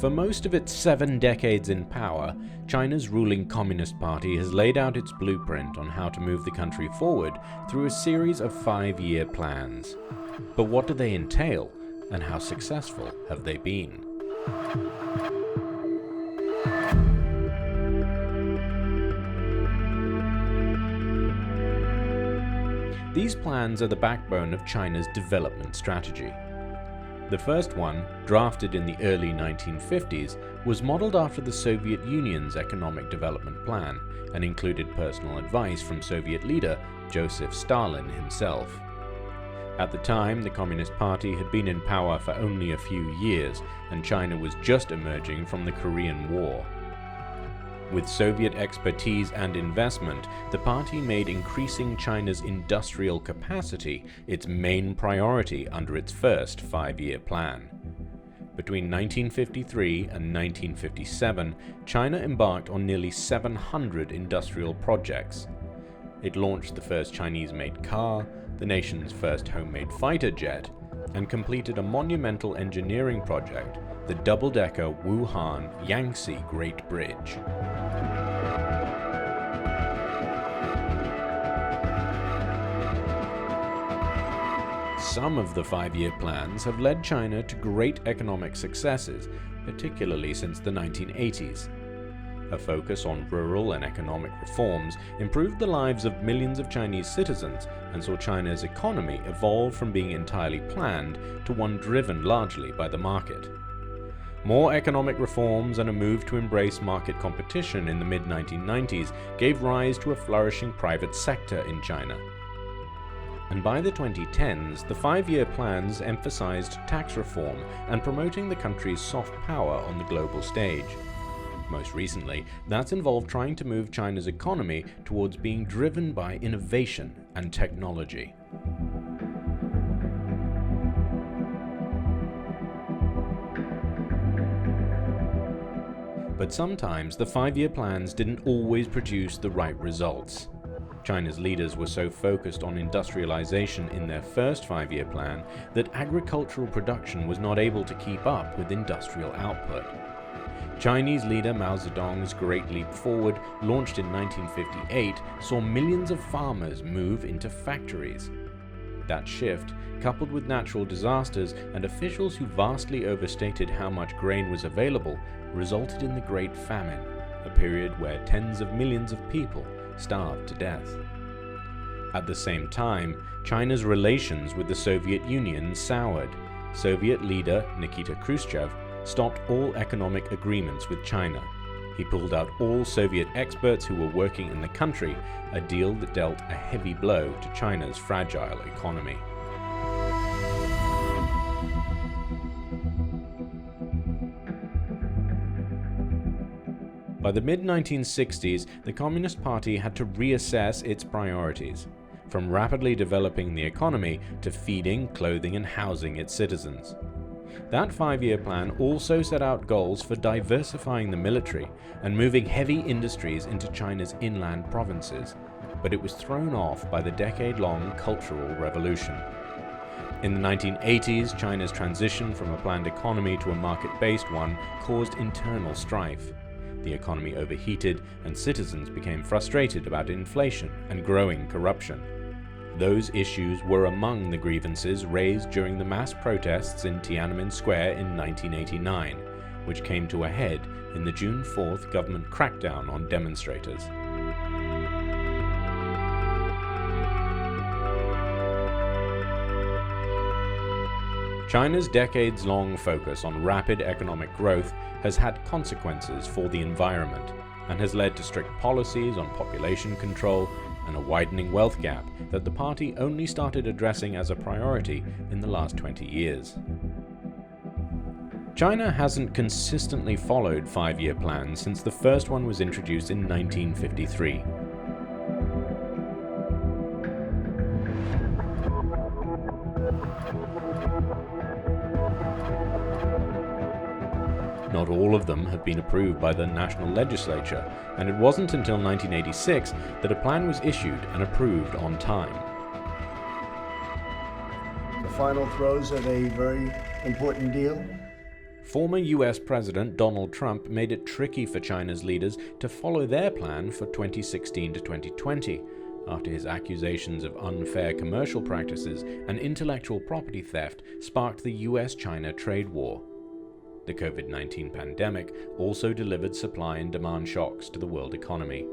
For most of its 7 decades in power, China's ruling Communist Party has laid out its blueprint on how to move the country forward through a series of 5-year plans. But what do they entail, and how successful have they been? These plans are the backbone of China's development strategy. The first one, drafted in the early 1950s, was modeled after the Soviet Union's economic development plan and included personal advice from Soviet leader Joseph Stalin himself. At the time, the Communist Party had been in power for only a few years, and China was just emerging from the Korean War. With Soviet expertise and investment, the party made increasing China's industrial capacity its main priority under its first 5-year plan. Between 1953 and 1957, China embarked on nearly 700 industrial projects. It launched the first Chinese-made car, the nation's first homemade fighter jet, and completed a monumental engineering project, the double-decker Wuhan-Yangtze Great Bridge. Some of the 5-year plans have led China to great economic successes, particularly since the 1980s. A focus on rural and economic reforms improved the lives of millions of Chinese citizens and saw China's economy evolve from being entirely planned to one driven largely by the market. More economic reforms and a move to embrace market competition in the mid-1990s gave rise to a flourishing private sector in China. And by the 2010s, the 5-year plans emphasized tax reform and promoting the country's soft power on the global stage. Most recently, that's involved trying to move China's economy towards being driven by innovation and technology. But sometimes the 5-year plans didn't always produce the right results. China's leaders were so focused on industrialization in their first 5-year plan that agricultural production was not able to keep up with industrial output. Chinese leader Mao Zedong's Great Leap Forward, launched in 1958, saw millions of farmers move into factories. That shift, coupled with natural disasters and officials who vastly overstated how much grain was available, resulted in the Great Famine, a period where tens of millions of people starved to death. At the same time, China's relations with the Soviet Union soured. Soviet leader Nikita Khrushchev stopped all economic agreements with China. He pulled out all Soviet experts who were working in the country, a deal that dealt a heavy blow to China's fragile economy. By the mid-1960s, the Communist Party had to reassess its priorities, from rapidly developing the economy to feeding, clothing, and housing its citizens. That 5-year plan also set out goals for diversifying the military and moving heavy industries into China's inland provinces, but it was thrown off by the decade-long Cultural Revolution. In the 1980s, China's transition from a planned economy to a market-based one caused internal strife. The economy overheated, and citizens became frustrated about inflation and growing corruption. Those issues were among the grievances raised during the mass protests in Tiananmen Square in 1989, which came to a head in the June 4th government crackdown on demonstrators. China's decades-long focus on rapid economic growth has had consequences for the environment and has led to strict policies on population control and a widening wealth gap that the party only started addressing as a priority in the last 20 years. China hasn't consistently followed 5-year plans since the first one was introduced in 1953. Not all of them have been approved by the national legislature, and it wasn't until 1986 that a plan was issued and approved on time. The final throes of a very important deal. Former US President Donald Trump made it tricky for China's leaders to follow their plan for 2016 to 2020, after his accusations of unfair commercial practices and intellectual property theft sparked the US-China trade war. The COVID-19 pandemic also delivered supply and demand shocks to the world economy.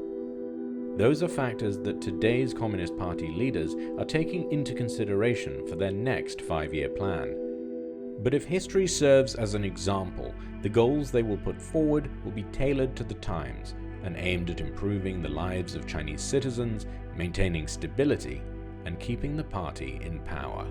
Those are factors that today's Communist Party leaders are taking into consideration for their next 5-year plan. But if history serves as an example, the goals they will put forward will be tailored to the times and aimed at improving the lives of Chinese citizens, maintaining stability, and keeping the party in power.